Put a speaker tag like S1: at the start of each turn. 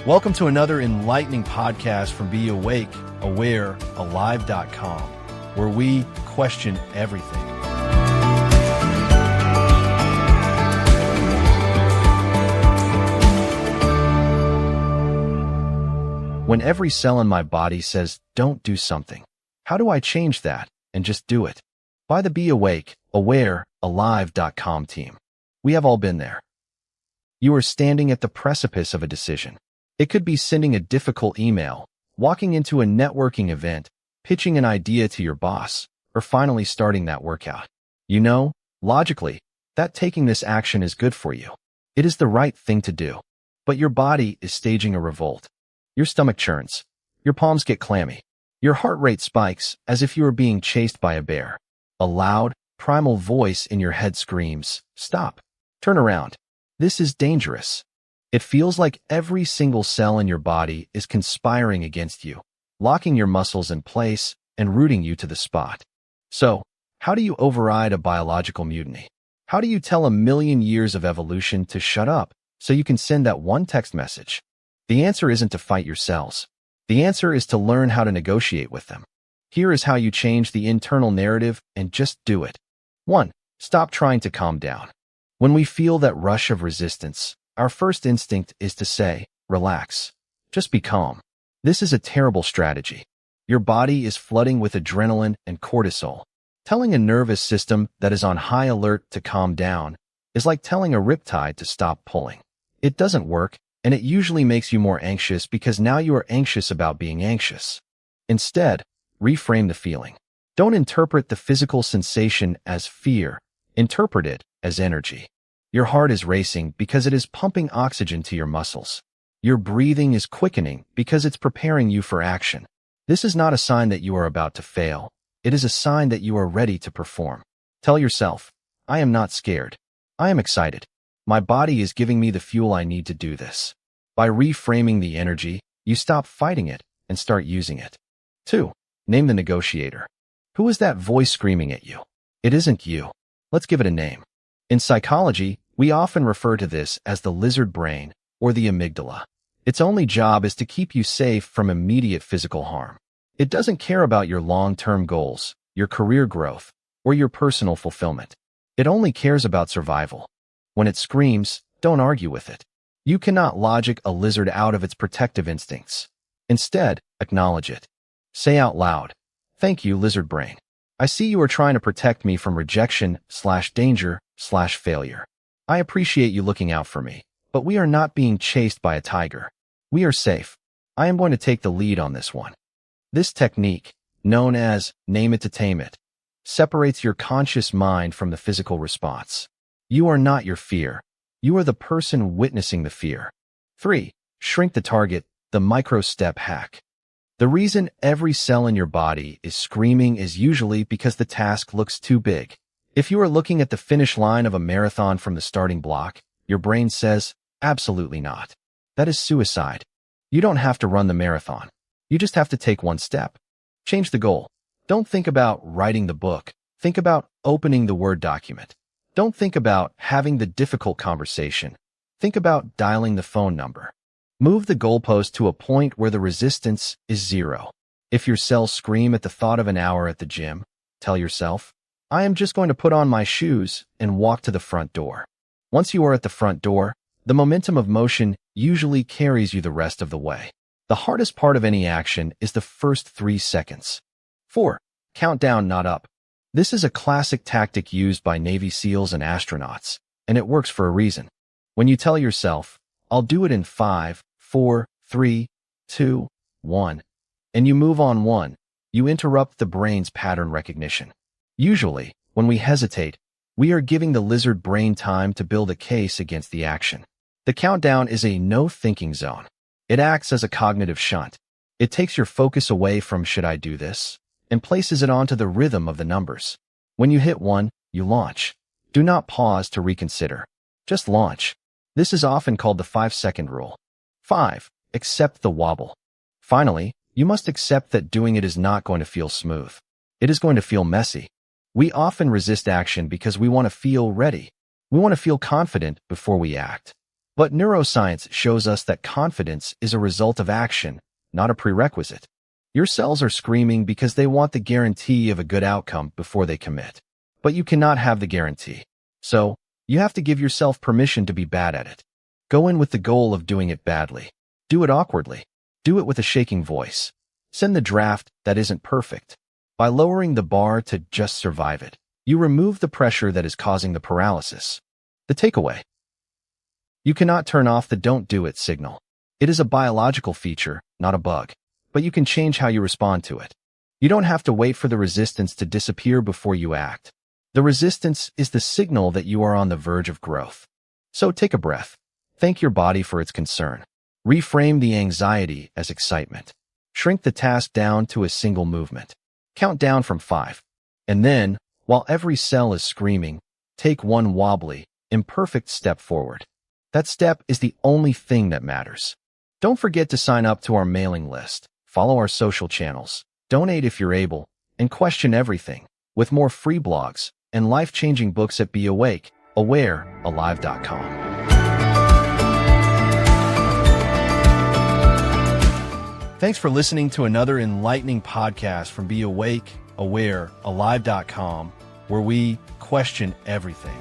S1: Welcome to another enlightening podcast from Be Awake, Aware, Alive.com, where we question everything. When every cell in my body says, don't do something, how do I change that and just do it? By the Be Awake, Aware, Alive.com team. We have all been there. You are standing at the precipice of a decision. It could be sending a difficult email, walking into a networking event, pitching an idea to your boss, or finally starting that workout. You know, logically, that taking this action is good for you. It is the right thing to do. But your body is staging a revolt. Your stomach churns. Your palms get clammy. Your heart rate spikes as if you are being chased by a bear. A loud, primal voice in your head screams, "Stop. Turn around. This is dangerous." It feels like every single cell in your body is conspiring against you, locking your muscles in place and rooting you to the spot. So, how do you override a biological mutiny? How do you tell a million years of evolution to shut up so you can send that one text message? The answer isn't to fight your cells. The answer is to learn how to negotiate with them. Here is how you change the internal narrative and just do it. 1. Stop trying to calm down. When we feel that rush of resistance, our first instinct is to say, relax. Just be calm. This is a terrible strategy. Your body is flooding with adrenaline and cortisol. Telling a nervous system that is on high alert to calm down is like telling a riptide to stop pulling. It doesn't work, and it usually makes you more anxious because now you are anxious about being anxious. Instead, reframe the feeling. Don't interpret the physical sensation as fear. Interpret it as energy. Your heart is racing because it is pumping oxygen to your muscles. Your breathing is quickening because it's preparing you for action. This is not a sign that you are about to fail. It is a sign that you are ready to perform. Tell yourself, I am not scared. I am excited. My body is giving me the fuel I need to do this. By reframing the energy, you stop fighting it and start using it. 2. Name the negotiator. Who is that voice screaming at you? It isn't you. Let's give it a name. In psychology, we often refer to this as the lizard brain or the amygdala. Its only job is to keep you safe from immediate physical harm. It doesn't care about your long-term goals, your career growth, or your personal fulfillment. It only cares about survival. When it screams, don't argue with it. You cannot logic a lizard out of its protective instincts. Instead, acknowledge it. Say out loud, "Thank you, lizard brain. I see you are trying to protect me from rejection/danger/failure. I appreciate you looking out for me, but we are not being chased by a tiger. We are safe. I am going to take the lead on this one." This technique, known as name it to tame it, separates your conscious mind from the physical response. You are not your fear. You are the person witnessing the fear. 3. Shrink the target, the micro-step hack. The reason every cell in your body is screaming is usually because the task looks too big. If you are looking at the finish line of a marathon from the starting block, your brain says, absolutely not. That is suicide. You don't have to run the marathon. You just have to take one step. Change the goal. Don't think about writing the book. Think about opening the Word document. Don't think about having the difficult conversation. Think about dialing the phone number. Move the goalpost to a point where the resistance is 0. If your cells scream at the thought of an hour at the gym, tell yourself, I am just going to put on my shoes and walk to the front door. Once you are at the front door, the momentum of motion usually carries you the rest of the way. The hardest part of any action is the first 3 seconds. 4. Count down, not up. This is a classic tactic used by Navy SEALs and astronauts, and it works for a reason. When you tell yourself, I'll do it in 5, 4, 3, 2, 1, and you move on 1, you interrupt the brain's pattern recognition. Usually, when we hesitate, we are giving the lizard brain time to build a case against the action. The countdown is a no-thinking zone. It acts as a cognitive shunt. It takes your focus away from should I do this, and places it onto the rhythm of the numbers. When you hit 1, you launch. Do not pause to reconsider. Just launch. This is often called the 5-second rule. 5. Accept the wobble. Finally, you must accept that doing it is not going to feel smooth. It is going to feel messy. We often resist action because we want to feel ready. We want to feel confident before we act. But neuroscience shows us that confidence is a result of action, not a prerequisite. Your cells are screaming because they want the guarantee of a good outcome before they commit. But you cannot have the guarantee. So, you have to give yourself permission to be bad at it. Go in with the goal of doing it badly. Do it awkwardly. Do it with a shaking voice. Send the draft that isn't perfect. By lowering the bar to just survive it, you remove the pressure that is causing the paralysis. The takeaway: you cannot turn off the don't do it signal. It is a biological feature, not a bug. But you can change how you respond to it. You don't have to wait for the resistance to disappear before you act. The resistance is the signal that you are on the verge of growth. So take a breath. Thank your body for its concern. Reframe the anxiety as excitement. Shrink the task down to a single movement. Count down from 5. And then, while every cell is screaming, take one wobbly, imperfect step forward. That step is the only thing that matters. Don't forget to sign up to our mailing list, follow our social channels, donate if you're able, and question everything, with more free blogs and life-changing books at BeAwakeAwareAlive.com. Thanks for listening to another enlightening podcast from BeAwakeAwareAlive.com, where we question everything.